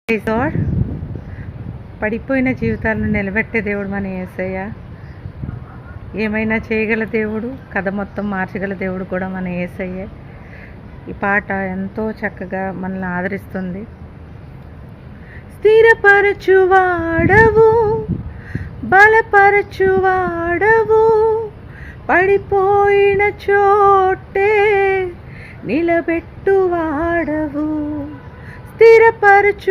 Praise lord. పడిపోయిన జీవితాలను నిలబెట్టే దేవుడు మన యేసయ్య. ఏమైనా చేయగల దేవుడు, కథ మొత్తం మార్చగల దేవుడు కూడా మన యేసయ్యే. ఈ పాట ఎంతో చక్కగా మనల్ని ఆదరిస్తుంది. స్థిరపరచువాడవు, బలపరచువాడవు, పడిపోయిన చోటే నిలబెట్టువాడవు. స్థిరపరచువాడవు,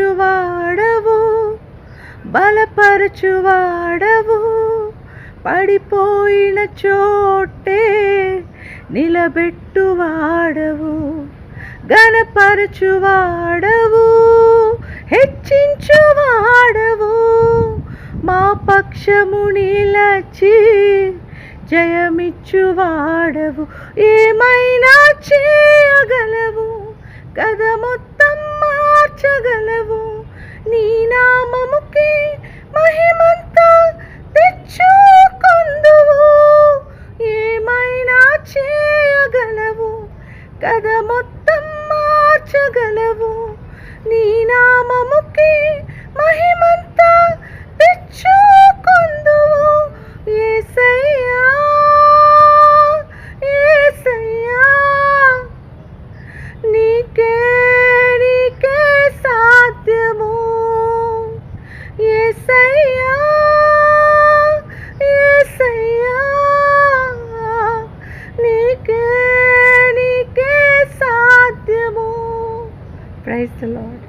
బలపరచువాడవు, పడిపోయిన చోటే నిలబెట్టువాడవు. ఘనపరచువాడవు, హెచ్చించువాడవు, మా పక్షము నిలచి జయమిచ్చువాడవు. ఏమైనా చేయగలవు, కథ మొత్తం మార్చగలవు. నీ నామముకి మహిమంతా తెచ్చుకొందువు. ఏమైనా చేయగలవు, కథ మొత్తం మార్చగలవు. నీ నామముకి మహిమంతా తెచ్చుకొందువు. యేసయ్యా, యేసయ్యా, నీకే నీకే సాధ్యము. యేసయ్యా, యేసయ్యా, నీకే నీకే సాధ్యము. Praise the lord.